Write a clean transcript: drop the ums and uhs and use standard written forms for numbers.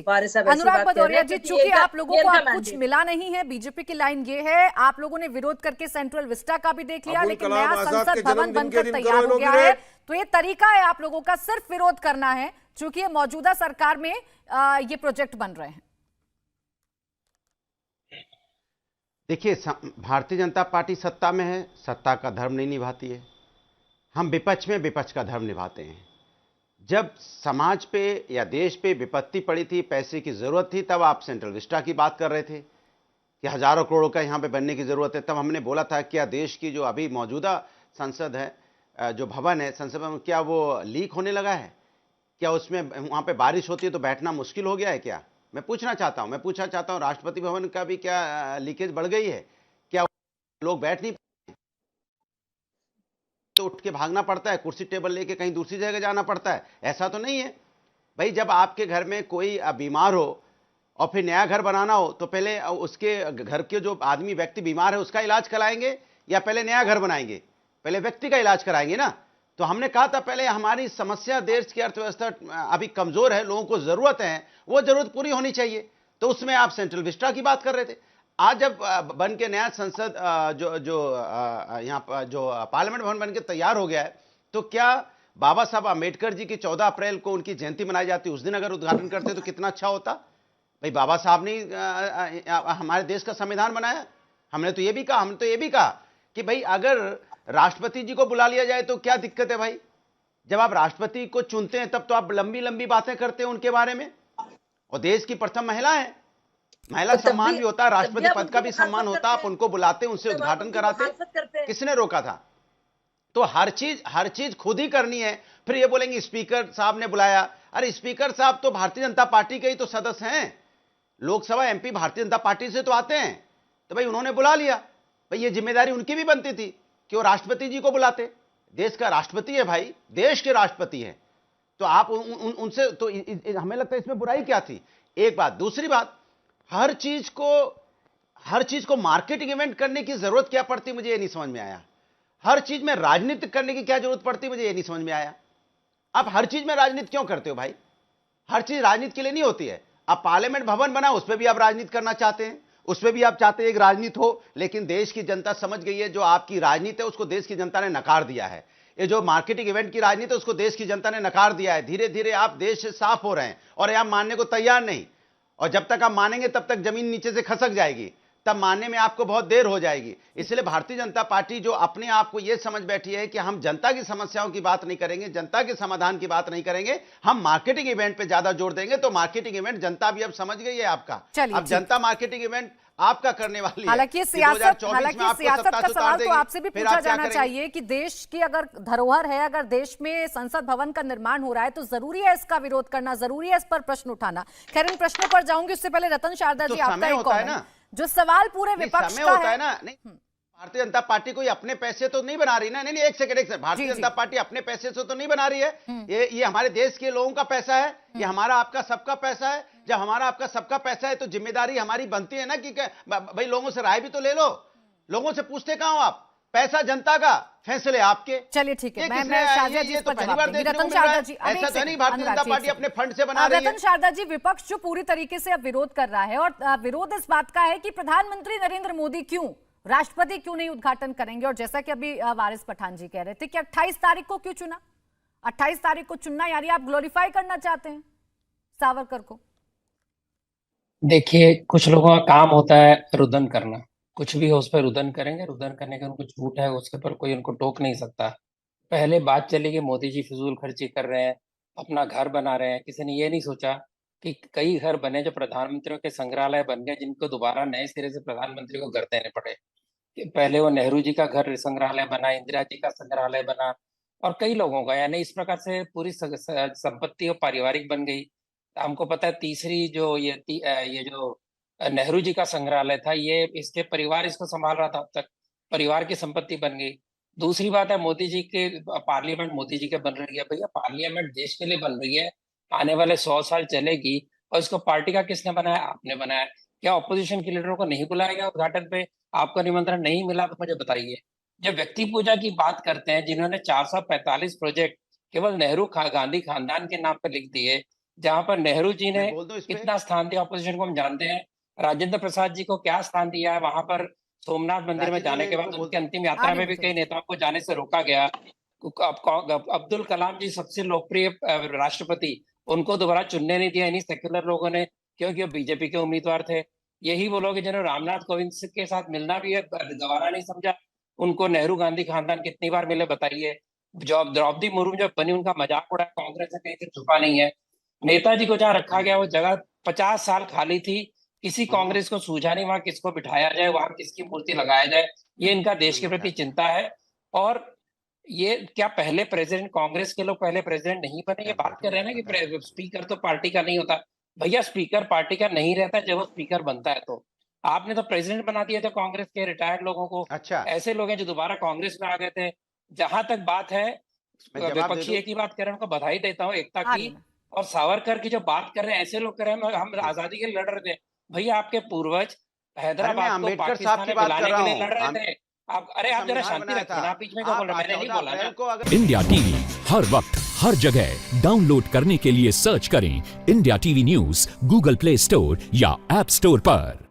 वारिस साहब ऐसी अनुराग बात कह रहे भदौरिया हैं, जी, क्योंकि चूंकि ये आप लोगों ये को इनका अब कुछ मैंडेट। मिला नहीं है, बीजेपी की लाइन ये है, आप लोगों ने विरोध करके सेंट्रल विस्टा का भी देख लिया, अबुल लेकिन कलाम नया आजाद संसद के भवन जन्मदिन के बनकर दिन तैयार करो हो गया है। इनॉग्रेट। तो ये तरीका है आप लोगों का सिर्फ विरोध करना है, चूंकि ये मौजूदा सरकार में ये प्रोजेक्ट बन रहे हैं। देखिए, भारतीय जनता पार्टी सत्ता में है, सत्ता का धर्म नहीं निभाती है। हम विपक्ष में विपक्ष का धर्म निभाते हैं। जब समाज पे या देश पे विपत्ति पड़ी थी, पैसे की जरूरत थी, तब आप सेंट्रल विस्टा की बात कर रहे थे कि हजारों करोड़ों का यहां पे बनने की जरूरत है। तब हमने बोला था क्या देश की जो अभी मौजूदा संसद है, जो भवन है, संसद भवन, क्या वो लीक होने लगा है? क्या उसमें वहां पे बारिश होती है तो बैठना मुश्किल हो गया है क्या? मैं पूछना चाहता हूं राष्ट्रपति भवन का भी क्या लीकेज बढ़ गई है क्या? लोग बैठ नहीं, तो उठ के भागना पड़ता है, कुर्सी टेबल लेके कहीं दूसरी जगह जाना पड़ता है? ऐसा तो नहीं है भाई। जब आपके घर में कोई बीमार हो और फिर नया घर बनाना हो, तो पहले उसके घर के जो आदमी व्यक्ति बीमार है उसका इलाज कराएंगे या पहले नया घर बनाएंगे? पहले व्यक्ति का इलाज कराएंगे ना। तो हमने कहा था पहले हमारी समस्या, देश की अर्थव्यवस्था अभी कमजोर है, लोगों को जरूरत है, वो जरूरत पूरी होनी चाहिए। तो उसमें आप सेंट्रल विस्टा की बात कर रहे थे। आज जब बन के नया संसद जो जो यहाँ पर जो पार्लियामेंट भवन बन के तैयार हो गया है, तो क्या बाबा साहब आम्बेडकर जी की 14 अप्रैल को उनकी जयंती मनाई जाती, उस दिन अगर उद्घाटन करते तो कितना अच्छा होता भाई। बाबा साहब ने हमारे देश का संविधान बनाया। हमने तो ये भी कहा कि भाई अगर राष्ट्रपति जी को बुला लिया जाए तो क्या दिक्कत है भाई? जब आप राष्ट्रपति को चुनते हैं तब तो आप लंबी लंबी बातें करते हैं उनके बारे में। और देश की प्रथम महिला है, महिला सम्मान भी होता है, राष्ट्रपति पद का भी सम्मान होता है। आप उनको बुलाते, उनसे उद्घाटन कराते, किसने रोका था? तो हर चीज खुद ही करनी है। फिर ये बोलेंगे स्पीकर साहब ने बुलाया। अरे स्पीकर साहब तो भारतीय जनता पार्टी के ही तो सदस्य हैं। लोकसभा एमपी भारतीय जनता पार्टी से तो आते हैं, तो भाई उन्होंने बुला लिया। भाई ये जिम्मेदारी उनकी भी बनती थी कि वो राष्ट्रपति जी को बुलाते। देश का राष्ट्रपति है भाई, देश के राष्ट्रपति हैं, तो आप उनसे तो हमें लगता है इसमें बुराई क्या थी? एक बात। दूसरी बात, हर चीज को मार्केटिंग इवेंट करने की जरूरत क्या पड़ती, मुझे ये नहीं समझ में आया। हर चीज में राजनीति करने की क्या जरूरत पड़ती, मुझे ये नहीं समझ में आया। आप हर चीज में राजनीति क्यों करते हो भाई? हर चीज राजनीति के लिए नहीं होती है। आप पार्लियामेंट भवन बना, उस पर भी आप राजनीति करना चाहते हैं, उसमें भी आप चाहते हैं एक राजनीति हो, लेकिन देश की जनता समझ गई है जो आपकी राजनीति है उसको देश की जनता ने नकार दिया है। ये जो मार्केटिंग इवेंट की राजनीति है उसको देश की जनता ने नकार दिया है। धीरे धीरे आप देश से साफ हो रहे हैं और आप मानने को तैयार नहीं। और जब तक आप मानेंगे तब तक जमीन नीचे से खसक जाएगी, तब मानने में आपको बहुत देर हो जाएगी। इसलिए भारतीय जनता पार्टी जो अपने आप को यह समझ बैठी है कि हम जनता की समस्याओं की बात नहीं करेंगे, जनता के समाधान की बात नहीं करेंगे, हम मार्केटिंग इवेंट पे ज्यादा जोर देंगे, तो मार्केटिंग इवेंट जनता भी अब समझ गई है आपका। अब जनता मार्केटिंग इवेंट आपका करने वाली है। हालांकि सियासत का सवाल तो आपसे भी पूछा जाना चाहिए कि देश की अगर धरोहर है, अगर देश में संसद भवन का निर्माण हो रहा है तो जरूरी है इसका विरोध करना, जरूरी है इस पर प्रश्न उठाना। खैर इन प्रश्नों पर जाऊंगी, उससे पहले रतन शारदा जी आपका एक कमेंट, जो सवाल पूरे विपक्ष का है ना। नहीं, भारतीय जनता पार्टी कोई अपने पैसे तो नहीं बना रही ना। नहीं, एक सेकंड, भारतीय जनता पार्टी अपने पैसे से तो नहीं बना रही है। ये हमारे देश के लोगों का पैसा है, ये हमारा आपका सबका पैसा है। जब हमारा आपका सबका पैसा है तो जिम्मेदारी हमारी बनती है ना कि भाई लोगों से राय भी तो ले लो। लोगों से पूछते कहां हो आप? पैसा जनता का, फैसले आपके। चलिए ठीक है, मैं शारदा जी इस पर जवाब दूंगी। रतन शारदा जी, ऐसा तो नहीं भारतीय जनता पार्टी अपने फंड से बना रही है। रतन शारदा जी, विपक्ष जो पूरी तरीके से अब विरोध कर रहा है, और विरोध इस बात का है कि प्रधानमंत्री नरेंद्र मोदी क्यों, राष्ट्रपति क्यों नहीं उद्घाटन करेंगे? और जैसा कि अभी वारिस पठान जी कह रहे थे कि 28 तारीख को क्यों चुना? 28 तारीख को चुनना यानी आप ग्लोरीफाई करना चाहते हैं सावरकर को? देखिए, कुछ लोगों का काम होता है रुदन करना, कुछ भी हो उस पर रुदन करेंगे। रुदन करने का उनको झूठ है, उसके पर कोई उनको टोक नहीं सकता। पहले बात चली कि मोदी जी फिजूल खर्ची कर रहे हैं, अपना घर बना रहे हैं। किसी ने ये नहीं सोचा कि कई घर बने जो प्रधानमंत्रियों के संग्रहालय बन गए, जिनको दोबारा नए सिरे से प्रधानमंत्री को घर देने पड़े। पहले वो नेहरू जी का घर संग्रहालय बना, इंदिरा जी का संग्रहालय बना, और कई लोगों का, यानी इस प्रकार से पूरी संपत्ति और पारिवारिक बन गई। हमको पता है तीसरी जो ये जो नेहरू जी का संग्रहालय था, ये इसके परिवार इसको संभाल रहा था, अब तक परिवार की संपत्ति बन गई। दूसरी बात है, मोदी जी के पार्लियामेंट मोदी जी के बन रही है। भैया पार्लियामेंट देश के लिए बन रही है, आने वाले 100 साल चलेगी, और इसको पार्टी का किसने बनाया? आपने बनाया। क्या ऑपोजिशन के लीडरों को नहीं बुलाया गया उद्घाटन पे? आपको निमंत्रण नहीं मिला तो मुझे बताइए। जब व्यक्ति पूजा की बात करते हैं, जिन्होंने 445 प्रोजेक्ट केवल नेहरू गांधी खानदान के नाम पे लिख दिए, जहां पर नेहरू जी ने मैं बोल दूं इस पे? कितना स्थान दिया ऑपोजिशन को हम जानते हैं। राजेंद्र प्रसाद जी को क्या स्थान दिया है वहां पर। सोमनाथ मंदिर में राजीव जी, जाने मैं के इनको बाद बोल उनकी अंतिम यात्रा आगे में भी बढ़ते कई हैं। नेताओं को जाने से रोका गया। अब्दुल कलाम जी सबसे लोकप्रिय राष्ट्रपति, उनको दोबारा चुनने नहीं दिया इन्हीं सेक्युलर लोगों ने, क्योंकि वो बीजेपी के उम्मीदवार थे। यही वो लोग हैं जिन्होंने रामनाथ कोविंद के साथ मिलना भी है गवारा नहीं समझा। उनको नेहरू गांधी खानदान कितनी बार मिले बताइए। जब द्रौपदी मुर्मू जब बनी उनका मजाक उड़ाया, कांग्रेस ने कहीं से छुपा नहीं है। नेताजी को जहाँ रखा गया वो जगह 50 साल खाली थी, किसी कांग्रेस को सूझा नहीं वहां किसको बिठाया जाए, वहां किसकी मूर्ति लगाया जाए। ये इनका देश के प्रति चिंता है। और ये क्या पहले प्रेसिडेंट, कांग्रेस के लोग पहले प्रेसिडेंट नहीं बने? ये क्या बात कर रहे हैं ना बता कि स्पीकर तो पार्टी का नहीं होता। भैया स्पीकर पार्टी का नहीं रहता जब वो स्पीकर बनता है तो। आपने तो प्रेसिडेंट बना दिया था कांग्रेस के रिटायर्ड लोगों को। अच्छा, ऐसे लोग हैं जो दोबारा कांग्रेस में आ गए थे। जहां तक बात है, मैं जवाब दे विपक्षी दूं? एक ही बात कर रहे हैं, उनको बधाई देता हूँ एकता आ की। रही मैं। और सावरकर की जो बात कर रहे हैं, ऐसे लोग कर रहे हैं हम जी। आजादी के लिए लड़ रहे थे। भैया आपके पूर्वज अरे मैं हैदराबाद को अंबेडकर साहब पाकिस्तान की में बात कर मिलाने रहा के लिए हूं। लड़ रहे थे। आप अरे आप जरा संविधान शांति बनाया रखिए था। ना, बीच में क्या बोल रहे हैं? मैंने नहीं 14 बोला अप्रैल ना। को अगर इंडिया टीवी हर वक्त हर जगह डाउनलोड करने के लिए सर्च करें India TV news Google play store या ऐप स्टोर पर।